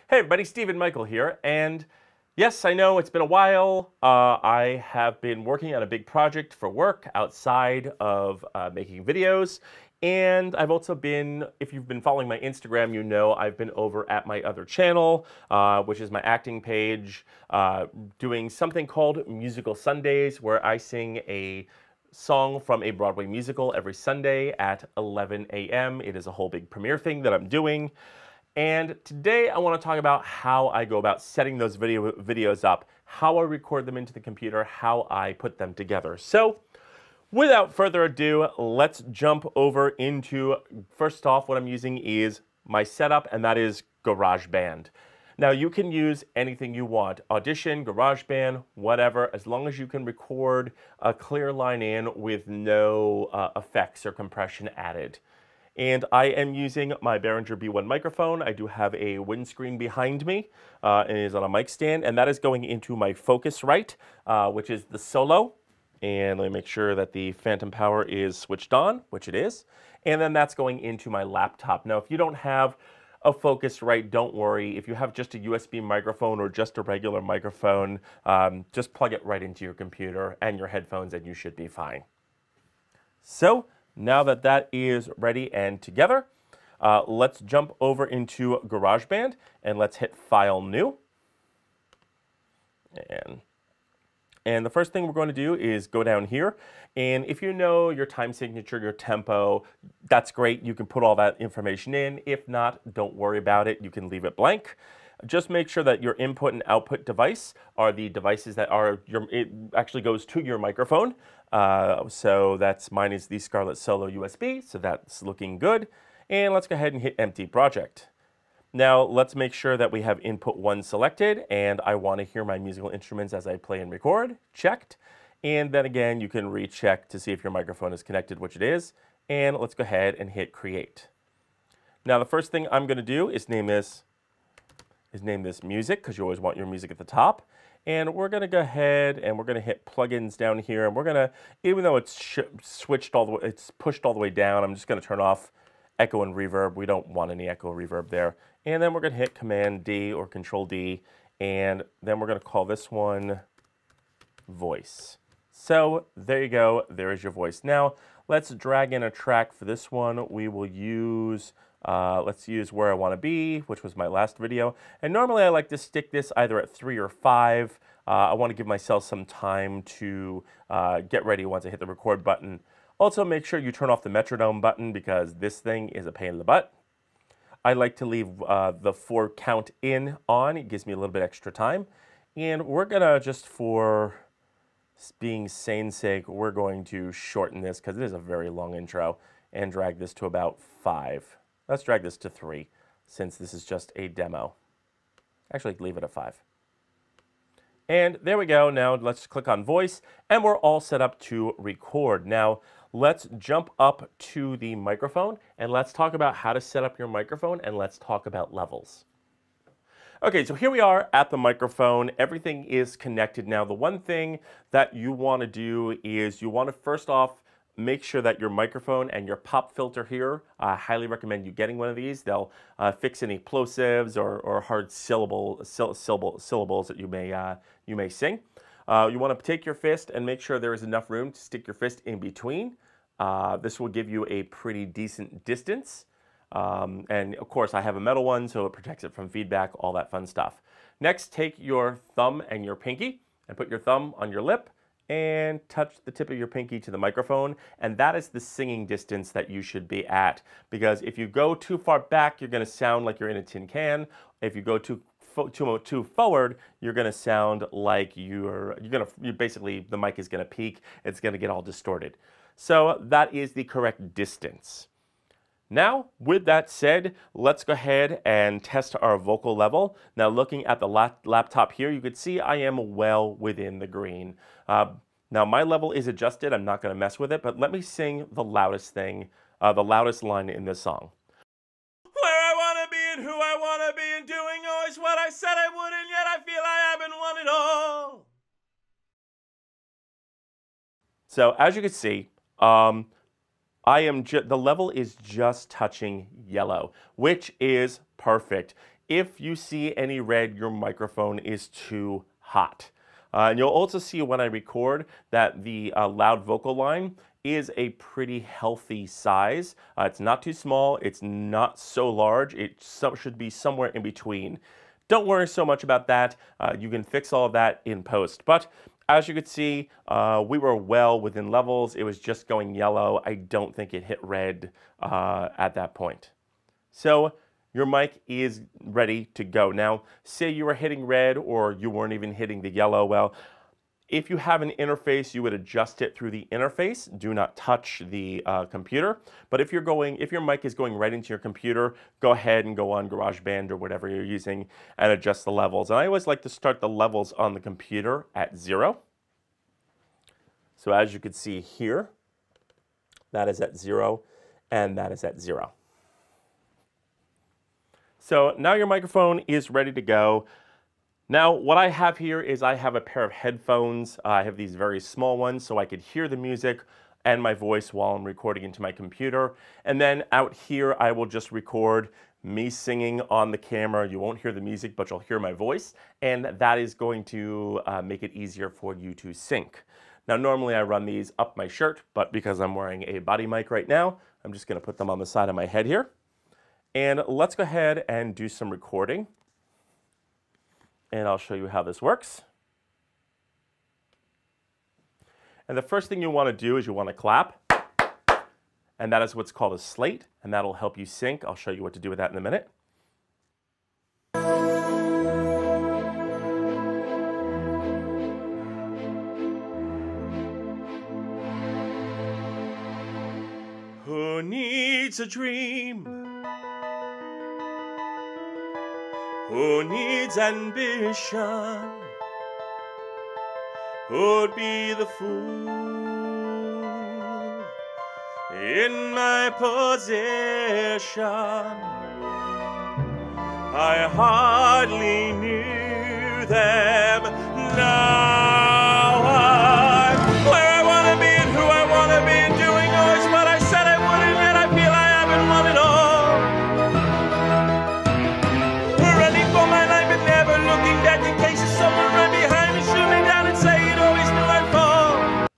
Hey everybody, Stephen Michael here, and yes, I know it's been a while. I have been working on a big project for work outside of making videos, and I've also been, if you've been following my Instagram, you know I've been over at my other channel, which is my acting page, doing something called Musical Sundays, where I sing a song from a Broadway musical every Sunday at 11 a.m. It is a whole big premiere thing that I'm doing. And today I want to talk about how I go about setting those videos up, how I record them into the computer, how I put them together. So without further ado, let's jump over into, first off, what I'm using is my setup, and that is GarageBand. Now you can use anything you want, Audition, GarageBand, whatever, as long as you can record a clear line in with no effects or compression added. And I am using my Behringer B1 microphone. I do have a windscreen behind me, and it is on a mic stand, and that is going into my Focusrite, which is the solo. And let me make sure that the phantom power is switched on, which it is. And then that's going into my laptop. Now, if you don't have a Focusrite, don't worry. If you have just a USB microphone or just a regular microphone, just plug it right into your computer and your headphones, and you should be fine. So now that that is ready and together, let's jump over into GarageBand and let's hit File, New. And the first thing we're going to do is go down here. And if you know your time signature, your tempo, that's great. You can put all that information in. If not, don't worry about it. You can leave it blank. Just make sure that your input and output device are the devices that are it actually goes to your microphone. So mine is the Scarlett Solo USB, so that's looking good. And let's go ahead and hit Empty Project. Now let's make sure that we have input 1 selected, and I want to hear my musical instruments as I play and record. Checked. And then again, you can recheck to see if your microphone is connected, which it is. And let's go ahead and hit Create. Now the first thing I'm going to do is name this music, because you always want your music at the top. And we're going to go ahead and we're going to hit plugins down here, and we're going to, even though it's switched all the way, it's pushed all the way down, I'm just going to turn off echo and reverb. We don't want any echo or reverb there. And then we're going to hit Command D or Control D, and then we're going to call this one Voice. So there you go, there is your voice. Now let's drag in a track for this one. We will use let's use Where I Want to Be, which was my last video. And normally I like to stick this either at 3 or 5. I want to give myself some time to get ready once I hit the record button. Also, make sure you turn off the metronome button, because this thing is a pain in the butt. I like to leave the 4 count in on. It gives me a little bit extra time. And we're going to, just for being sane's sake, we're going to shorten this, because it is a very long intro, and drag this to about 5. Let's drag this to 3, since this is just a demo. Actually, leave it at 5. And there we go. Now let's click on Voice, and we're all set up to record. Now let's jump up to the microphone, and let's talk about how to set up your microphone, and let's talk about levels. Okay, so here we are at the microphone. Everything is connected now. The one thing that you want to do is you want to first off make sure that your microphone and your pop filter here, I highly recommend you getting one of these. They'll fix any plosives or hard syllables that you may sing. You want to take your fist and make sure there is enough room to stick your fist in between. This will give you a pretty decent distance. And of course I have a metal one, so it protects it from feedback, all that fun stuff. Next, take your thumb and your pinky and put your thumb on your lip and touch the tip of your pinky to the microphone, and that is the singing distance that you should be at, because if you go too far back, you're going to sound like you're in a tin can. If you go too forward, you're going to sound like you basically, the mic is going to peak. It's going to get all distorted. So that is the correct distance. Now, with that said, let's go ahead and test our vocal level. Now, looking at the laptop here, you can see I am well within the green. Now, my level is adjusted. I'm not going to mess with it, but let me sing the loudest thing, the loudest line in this song. Where I want to be and who I want to be and doing always what I said I would, and yet I feel I haven't won it all. So, as you can see, the level is just touching yellow, which is perfect. if you see any red, your microphone is too hot. And you'll also see when I record that the loud vocal line is a pretty healthy size. It's not too small, it's not so large, it should be somewhere in between. Don't worry so much about that. You can fix all of that in post. But as you could see, we were well within levels. It was just going yellow. I don't think it hit red at that point. So your mic is ready to go. Now, say you were hitting red or you weren't even hitting the yellow. Well, if you have an interface, you would adjust it through the interface. Do not touch the computer. But if your mic is going right into your computer, go ahead and go on GarageBand or whatever you're using and adjust the levels. And I always like to start the levels on the computer at 0. So as you can see here, that is at 0 and that is at 0. So now your microphone is ready to go. Now what I have here is I have a pair of headphones. I have these very small ones so I could hear the music and my voice while I'm recording into my computer. And then out here I will just record me singing on the camera. You won't hear the music, but you'll hear my voice. And that is going to make it easier for you to sync. Now normally I run these up my shirt, but because I'm wearing a body mic right now, I'm just going to put them on the side of my head here. And let's go ahead and do some recording. And I'll show you how this works. And the first thing you want to do is you want to clap. And that is what's called a slate. And that'll help you sync. I'll show you what to do with that in a minute. Who needs a dream? Who needs ambition? Who'd be the fool in my position? I hardly knew them. Now I'm where I want to be and who I want to be and doing always what I said I wouldn't, and I feel I haven't won it all.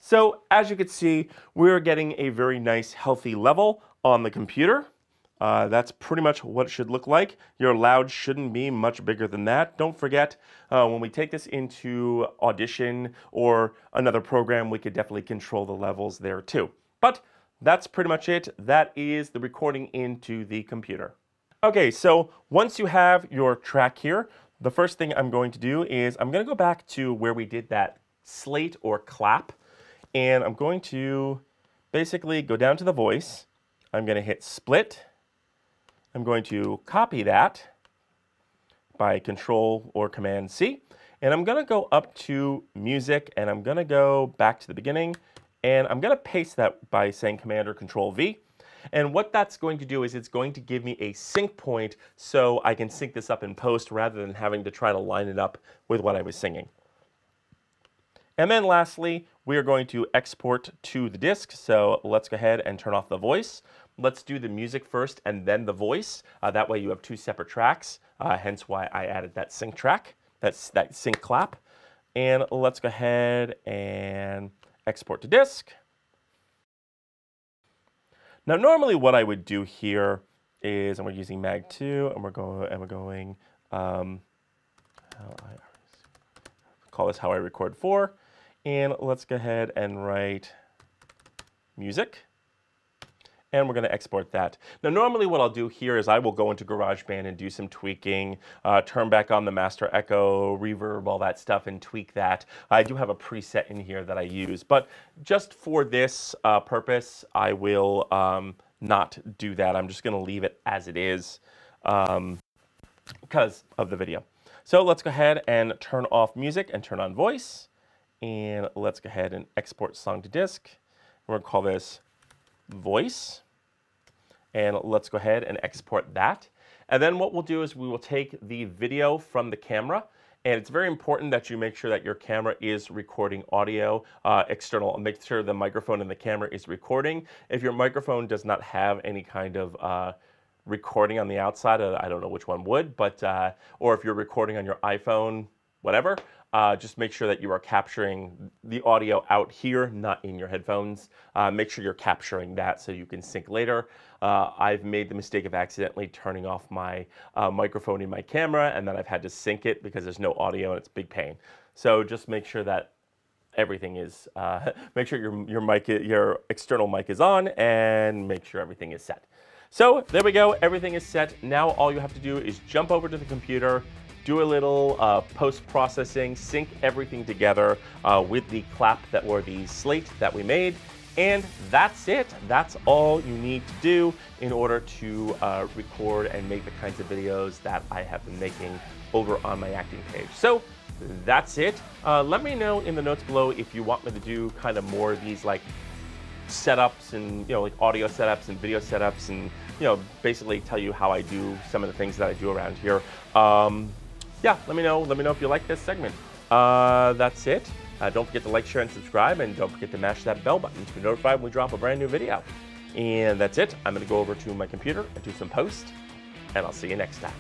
So as you can see, we're getting a very nice healthy level on the computer. That's pretty much what it should look like. Your loud shouldn't be much bigger than that. Don't forget, when we take this into Audition or another program, we could definitely control the levels there too. But that's pretty much it. That is the recording into the computer. Okay, so once you have your track here, the first thing I'm going to do is I'm going to go back to where we did that slate or clap. And I'm going to basically go down to the voice. I'm going to hit split. I'm going to copy that by Control or Command C. And I'm going to go up to music and I'm going to go back to the beginning. And I'm going to paste that by saying Command or Control V. And what that's going to do is it's going to give me a sync point so I can sync this up in post rather than having to try to line it up with what I was singing. And then lastly, we are going to export to the disk. So let's go ahead and turn off the voice. Let's do the music first and then the voice. That way you have two separate tracks, hence why I added that sync track, that sync clap. And let's go ahead and export to disk. Now normally what I would do here is, and we're using Mag 2, and we're going call this How I Record 4. And let's go ahead and write music. And we're going to export that. Now normally what I'll do here is I will go into GarageBand and do some tweaking, turn back on the master echo, reverb, all that stuff, and tweak that. I do have a preset in here that I use, but just for this purpose, I will not do that. I'm just going to leave it as it is because of the video. So let's go ahead and turn off music and turn on voice. And let's go ahead and export song to disk. We're going to call this voice. And let's go ahead and export that. And then what we'll do is we will take the video from the camera. And it's very important that you make sure that your camera is recording audio external. Make sure the microphone in the camera is recording. If your microphone does not have any kind of recording on the outside, I don't know which one would, but, or if you're recording on your iPhone, whatever, just make sure that you are capturing the audio out here, not in your headphones. Make sure you're capturing that so you can sync later. I've made the mistake of accidentally turning off my microphone in my camera, and then I've had to sync it because there's no audio and it's a big pain. So just make sure that everything is, make sure your external mic is on, and make sure everything is set. So there we go, everything is set. Now all you have to do is jump over to the computer, do a little post-processing, sync everything together with the clap or the slate that we made, and that's it. That's all you need to do in order to record and make the kinds of videos that I have been making over on my acting page. So that's it. Let me know in the notes below if you want me to do kind of more of these like setups and, like audio setups and video setups, and basically tell you how I do some of the things that I do around here. Yeah, let me know if you like this segment. That's it. Don't forget to like, share, and subscribe, and don't forget to mash that bell button to be notified when we drop a brand new video. And that's it. I'm going to go over to my computer and do some post, and I'll see you next time.